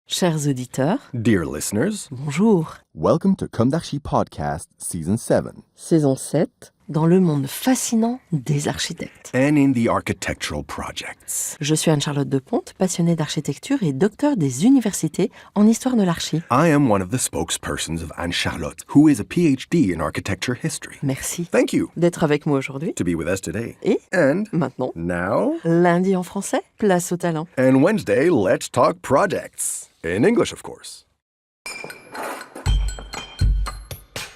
Chers auditeurs, Dear listeners, bonjour. welcome to Comme d'Archi Podcast Season 7. Saison 7, dans le monde fascinant des architectes. And in the architectural projects. Je suis Anne-Charlotte Deponte, passionnée d'architecture et docteur des universités en histoire de l'archi. I am one of the spokespersons of Anne-Charlotte, who is a PhD in architecture history. Merci Thank you d'être avec moi aujourd'hui. to be with us today. Et And maintenant, now, lundi en français, place au talent. and Wednesday, let's talk projects. In English, of course.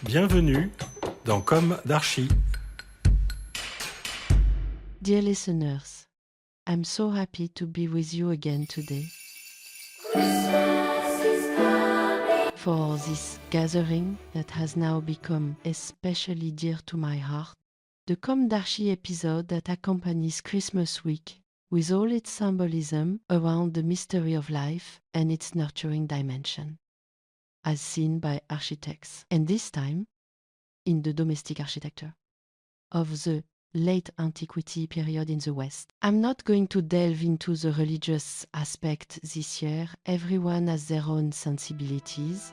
Bienvenue dans Comme d'Archi. Dear listeners, I'm so happy to be with you again today for this gathering that has now become especially dear to my heart, the Comme d'Archi episode that accompanies Christmas week with all its symbolism around the mystery of life and its nurturing dimension, as seen by architects, and this time in the domestic architecture of the late antiquity period in the West. I'm not going to delve into the religious aspect this year. Everyone has their own sensibilities.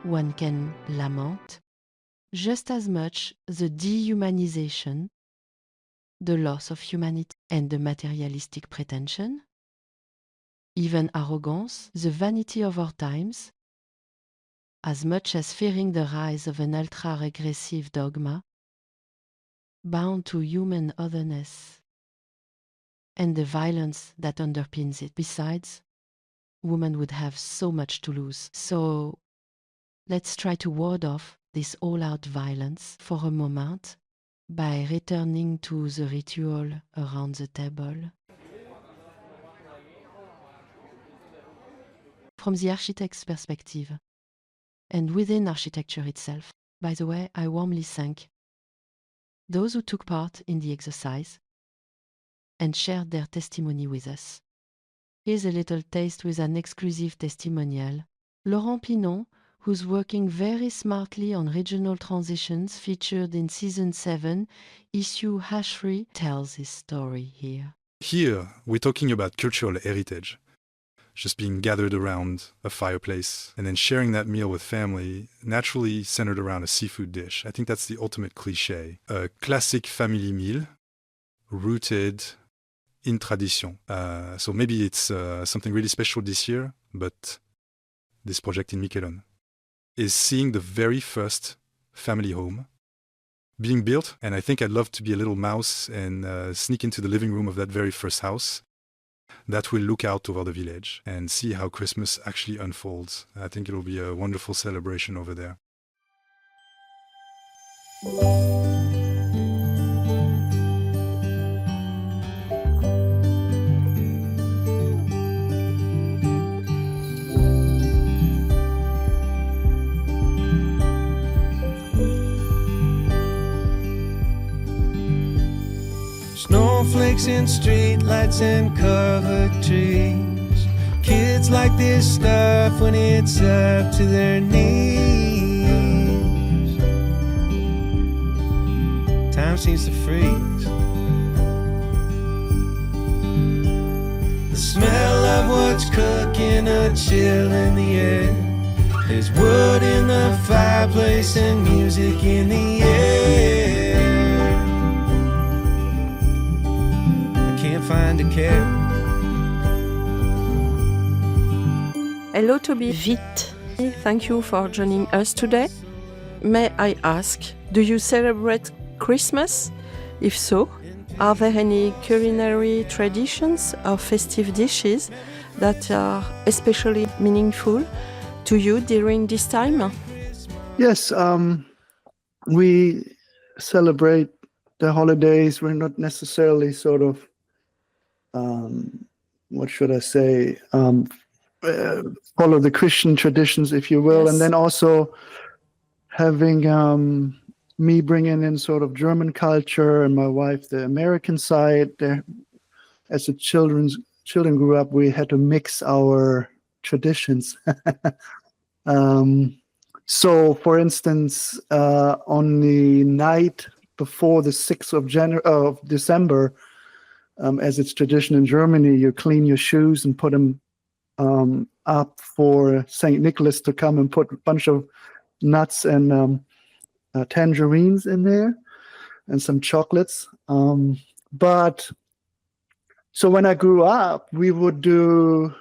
One can lament just as much the dehumanization, the loss of humanity, and the materialistic pretension, even arrogance, the vanity of our times, as much as fearing the rise of an ultra-regressive dogma, bound to human otherness, and the violence that underpins it. Besides, women would have so much to lose. So let's try to ward off this all-out violence for a moment by returning to the ritual around the table. From the architect's perspective, and within architecture itself. By the way, I warmly thank those who took part in the exercise and shared their testimony with us. Here's a little taste with an exclusive testimonial. Laurent Pinon, who's working very smartly on regional transitions featured in Season 7, issue #3, tells his story here. Here, we're talking about cultural heritage. Just being gathered around a fireplace and then sharing that meal with family, naturally centered around a seafood dish. I think that's the ultimate cliche. A classic family meal rooted in tradition. So maybe it's something really special this year, but this project in Miquelon is seeing the very first family home being built. And I think I'd love to be a little mouse and sneak into the living room of that very first house that will look out over the village and see how Christmas actually unfolds. I think it'll be a wonderful celebration over there. Snowflakes and streetlights and covered trees. Kids like this stuff when it's up to their knees. Time seems to freeze. The smell of what's cooking, a chill in the air. There's wood in the fireplace and music in the air. Find a care. Hello Toby Witte. Thank you for joining us today. May I ask, do you celebrate Christmas? If so, are there any culinary traditions or festive dishes that are especially meaningful to you during this time? Yes, we celebrate the holidays. We're not necessarily sort of what should I say, follow the Christian traditions, if you will. Yes. And then also having me bringing in sort of German culture and my wife, the American side. There, as the children grew up, we had to mix our traditions. So, for instance, on the night before the 6th of December, as it's tradition in Germany, you clean your shoes and put them up for St. Nicholas to come and put a bunch of nuts and tangerines in there and some chocolates. But so when I grew up, we would do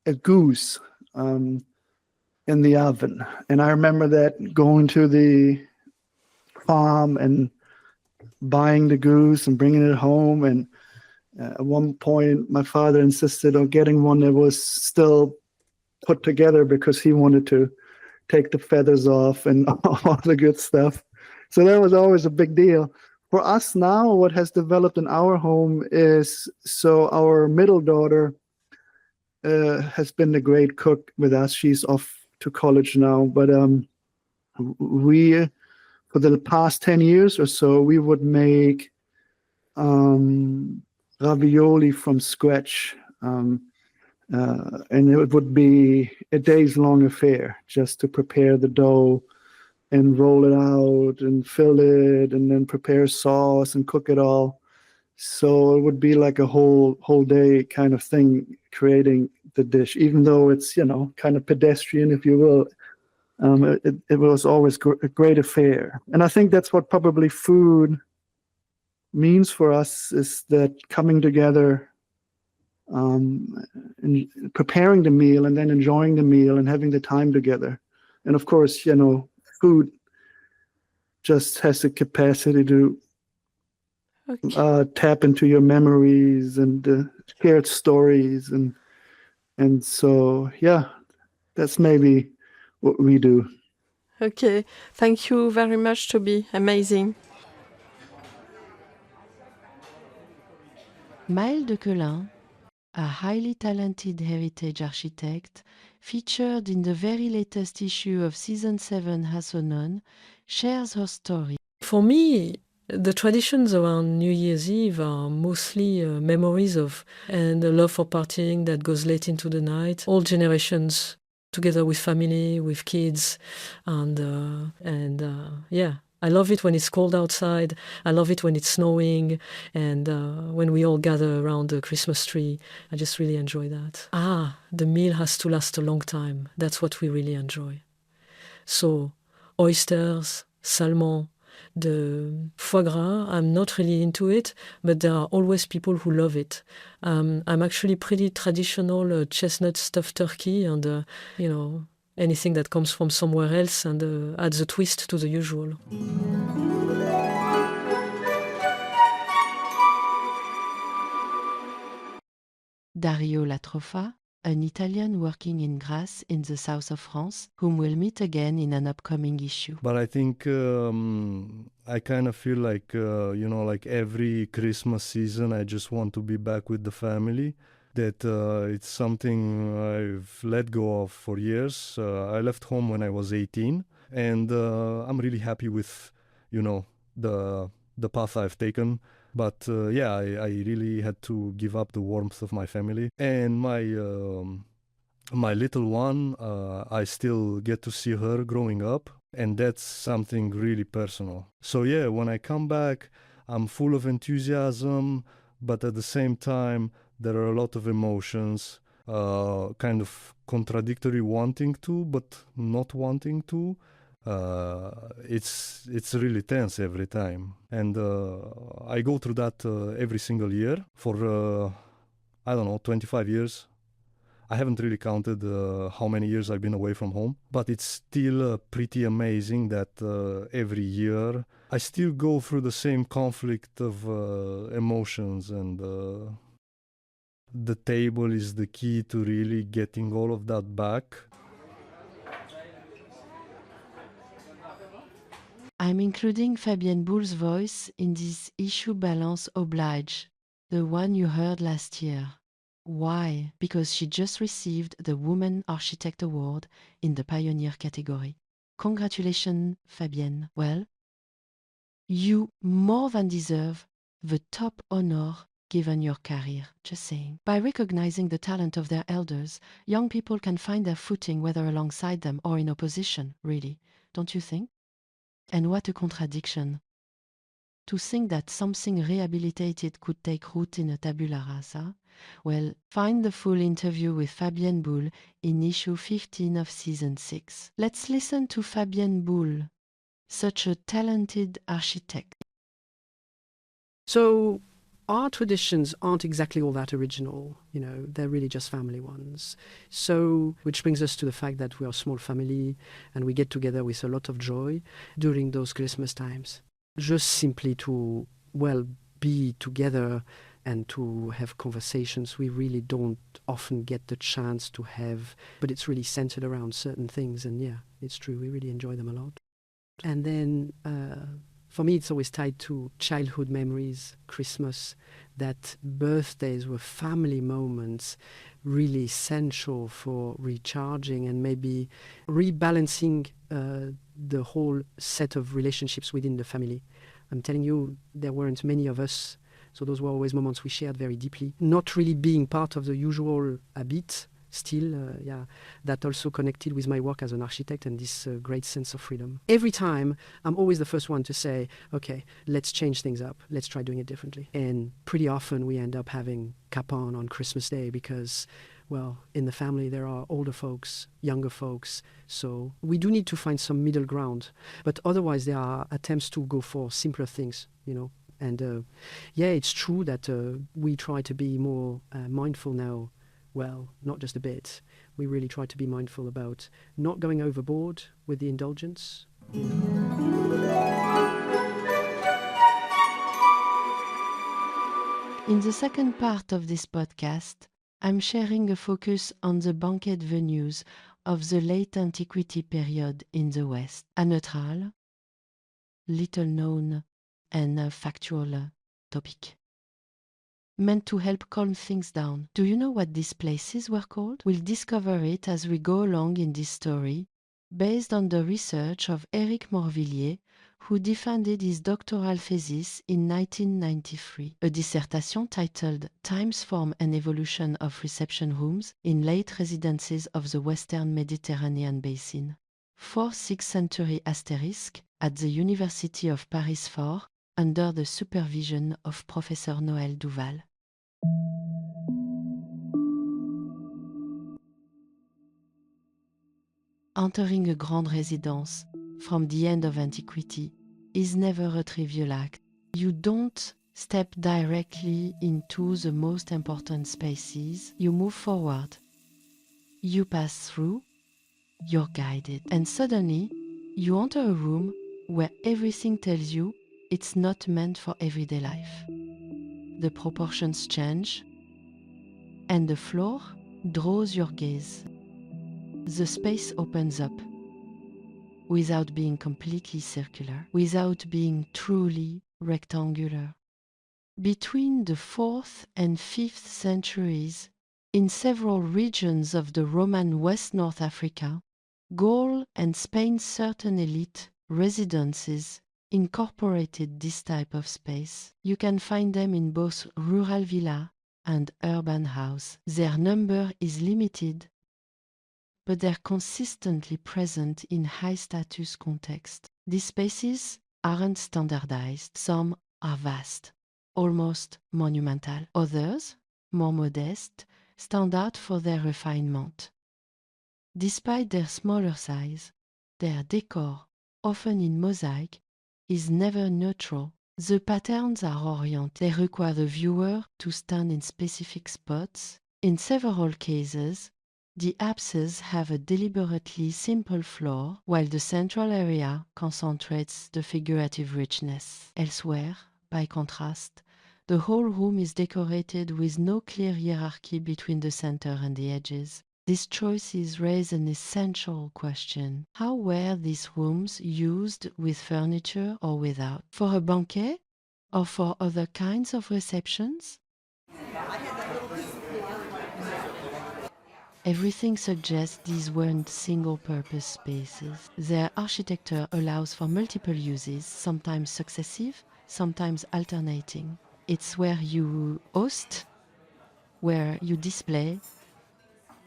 a goose in the oven. And I remember that going to the farm and buying the goose and bringing it home. And at one point, my father insisted on getting one that was still put together because he wanted to take the feathers off and all the good stuff. So that was always a big deal. For us now, what has developed in our home is, so our middle daughter has been the great cook with us. She's off to college now, but we, for the past 10 years or so, we would make ravioli from scratch. And it would be a days-long affair just to prepare the dough and roll it out and fill it and then prepare sauce and cook it all. So it would be like a whole day kind of thing creating the dish, even though it's, kind of pedestrian, if you will. It was always a great affair. And I think that's what probably food means for us, is that coming together and preparing the meal and then enjoying the meal and having the time together. And of course, food just has the capacity to tap into your memories and shared stories. And so, yeah, that's maybe what we do. Okay, thank you very much, Toby. Amazing. Maëlle de Quélin, a highly talented heritage architect, featured in the very latest issue of Season 7 Hassonon, shares her story. For me, the traditions around New Year's Eve are mostly memories of and a love for partying that goes late into the night. All generations together with family, with kids, and yeah. I love it when it's cold outside. I love it when it's snowing, and when we all gather around the Christmas tree. I just really enjoy that. The meal has to last a long time. That's what we really enjoy. So, oysters, salmon, the foie gras, I'm not really into it, but there are always people who love it. I'm actually pretty traditional chestnut stuffed turkey and, anything that comes from somewhere else and adds a twist to the usual. Dario Latrofa, an Italian working in Grasse in the south of France, whom we'll meet again in an upcoming issue. But I think I kind of feel like, like every Christmas season, I just want to be back with the family. That it's something I've let go of for years. I left home when I was 18, and I'm really happy with, the path I've taken. But I really had to give up the warmth of my family. And my little one, I still get to see her growing up, and that's something really personal. So yeah, when I come back, I'm full of enthusiasm, but at the same time, there are a lot of emotions, kind of contradictory, wanting to, but not wanting to. It's really tense every time. And I go through that every single year for, 25 years. I haven't really counted how many years I've been away from home, but it's still pretty amazing that every year I still go through the same conflict of emotions, and the table is the key to really getting all of that back. I'm including Fabienne Bull's voice in this issue Balance Oblige, the one you heard last year. Why? Because she just received the Woman Architect Award in the Pioneer category. Congratulations, Fabienne. Well, you more than deserve the top honor given your career, just saying. By recognizing the talent of their elders, young people can find their footing whether alongside them or in opposition, really. Don't you think? And what a contradiction. to think that something rehabilitated could take root in a tabula rasa? Well, find the full interview with Fabienne Bull in issue 15 of season 6. Let's listen to Fabienne Bull, such a talented architect. So our traditions aren't exactly all that original, you know, they're really just family ones. So, which brings us to the fact that we are a small family and we get together with a lot of joy during those Christmas times. Just simply to, well, be together and to have conversations we really don't often get the chance to have, but it's really centered around certain things, and yeah, it's true, we really enjoy them a lot. And then for me, it's always tied to childhood memories, Christmas, that birthdays were family moments, really essential for recharging and maybe rebalancing the whole set of relationships within the family. I'm telling you, there weren't many of us, so those were always moments we shared very deeply. Not really being part of the usual habit, still, that also connected with my work as an architect and this great sense of freedom. Every time, I'm always the first one to say, okay, let's change things up. Let's try doing it differently. And pretty often we end up having capon on Christmas Day because, well, in the family there are older folks, younger folks, so we do need to find some middle ground. But otherwise there are attempts to go for simpler things, you know. And it's true that we try to be more mindful now. Well, not just a bit. We really try to be mindful about not going overboard with the indulgence. In the second part of this podcast, I'm sharing a focus on the banquet venues of the late antiquity period in the West. A neutral, little known and factual topic, meant to help calm things down. Do you know what these places were called? We'll discover it as we go along in this story, based on the research of Éric Morvillier, who defended his doctoral thesis in 1993, a dissertation titled Times, Form and Evolution of Reception Rooms in Late Residences of the Western Mediterranean Basin. 4th-6th century asterisk at the University of Paris 4, under the supervision of Professor Noël Duval. Entering a grande résidence from the end of antiquity is never a trivial act. You don't step directly into the most important spaces. You move forward. You pass through. You're guided. And suddenly, you enter a room where everything tells you it's not meant for everyday life. The proportions change, and the floor draws your gaze. The space opens up without being completely circular, without being truly rectangular. Between the 4th and 5th centuries, in several regions of the Roman West North Africa, Gaul and Spain's certain elite residences incorporated this type of space. You can find them in both rural villa and urban house. Their number is limited, but they're consistently present in high-status context. These spaces aren't standardized. Some are vast, almost monumental. Others, more modest, stand out for their refinement. Despite their smaller size, their decor, often in mosaic, is never neutral. The patterns are oriented. They require the viewer to stand in specific spots. In several cases, the apses have a deliberately simple floor, while the central area concentrates the figurative richness. Elsewhere, by contrast, the whole room is decorated with no clear hierarchy between the center and the edges. These choices raise an essential question. How were these rooms used with furniture or without? For a banquet or for other kinds of receptions? Everything suggests these weren't single-purpose spaces. Their architecture allows for multiple uses, sometimes successive, sometimes alternating. It's where you host, where you display,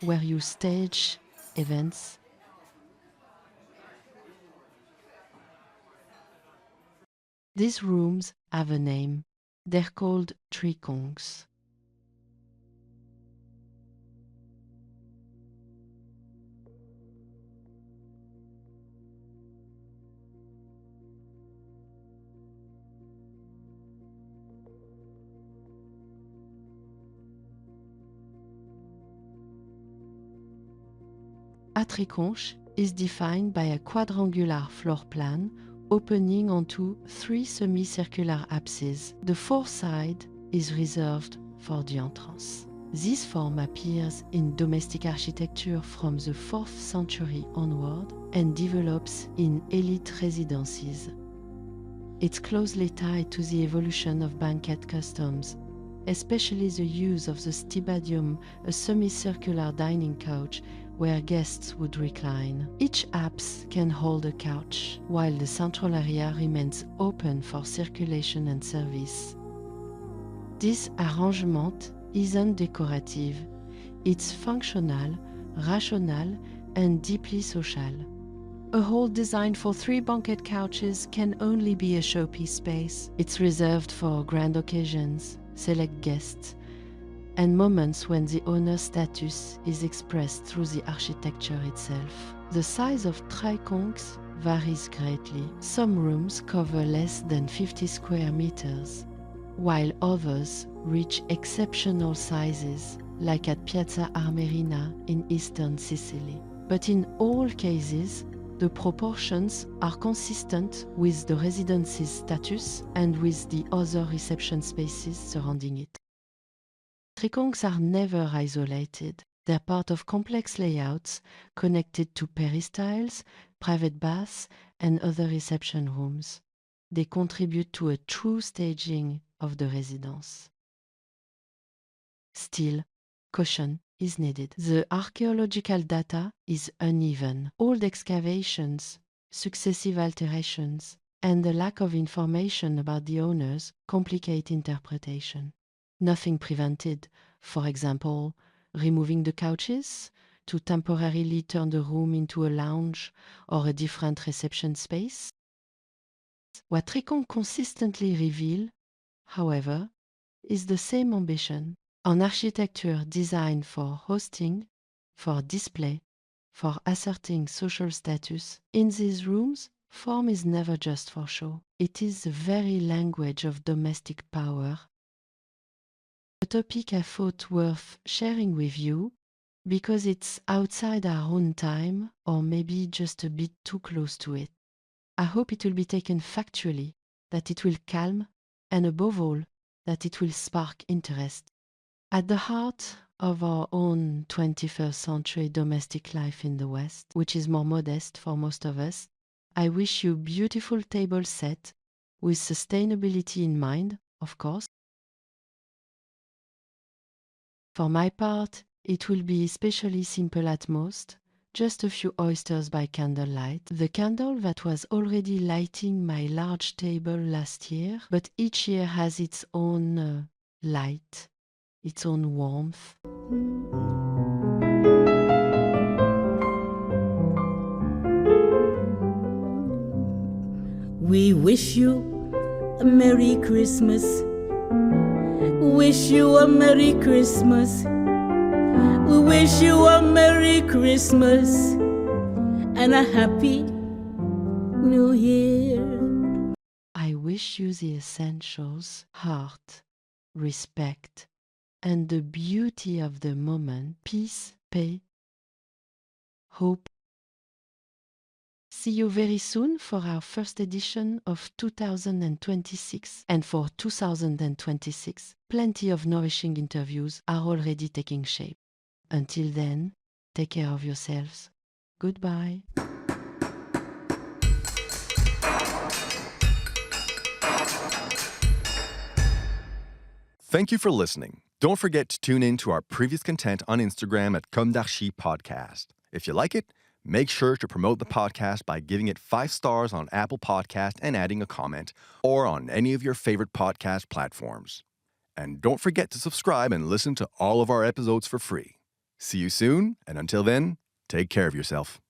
where you stage events. These rooms have a name. They're called tricongs. A triconche is defined by a quadrangular floor plan opening onto 3 semicircular apses. The fourth side is reserved for the entrance. This form appears in domestic architecture from the 4th century onward and develops in elite residences. It's closely tied to the evolution of banquet customs, especially the use of the stibadium, a semicircular dining couch where guests would recline. Each apse can hold a couch, while the central area remains open for circulation and service. This arrangement isn't decorative. It's functional, rational, and deeply social. A hall designed for 3 banquet couches can only be a showpiece space. It's reserved for grand occasions, select guests, and moments when the owner's status is expressed through the architecture itself. The size of tricongs varies greatly. Some rooms cover less than 50 square meters, while others reach exceptional sizes, like at Piazza Armerina in eastern Sicily. But in all cases, the proportions are consistent with the residence's status and with the other reception spaces surrounding it. Tricongs are never isolated. They're part of complex layouts connected to peristyles, private baths, and other reception rooms. They contribute to a true staging of the residence. Still, caution is needed. The archaeological data is uneven. Old excavations, successive alterations, and the lack of information about the owners complicate interpretation. Nothing prevented, for example, removing the couches to temporarily turn the room into a lounge or a different reception space. What tricongs consistently reveal, however, is the same ambition: an architecture designed for hosting, for display, for asserting social status. In these rooms, form is never just for show. It is the very language of domestic power. A topic I thought worth sharing with you because it's outside our own time, or maybe just a bit too close to it. I hope it will be taken factually, that it will calm, and above all, that it will spark interest. At the heart of our own 21st century domestic life in the West, which is more modest for most of us, I wish you beautiful table set with sustainability in mind, of course. For my part, it will be especially simple at most, just a few oysters by candlelight, the candle that was already lighting my large table last year, but each year has its own light, its own warmth. We wish you a Merry Christmas. Wish you a Merry Christmas. We wish you a Merry Christmas and a Happy New Year. I wish you the essentials: heart, respect, and the beauty of the moment, peace, pay, hope. See you very soon for our first edition of 2026. And for 2026, plenty of nourishing interviews are already taking shape. Until then, take care of yourselves. Goodbye. Thank you for listening. Don't forget to tune in to our previous content on Instagram at Comme d'Archi Podcast. If you like it, make sure to promote the podcast by giving it 5 stars on Apple Podcast and adding a comment, or on any of your favorite podcast platforms. And don't forget to subscribe and listen to all of our episodes for free. See you soon, and until then, take care of yourself.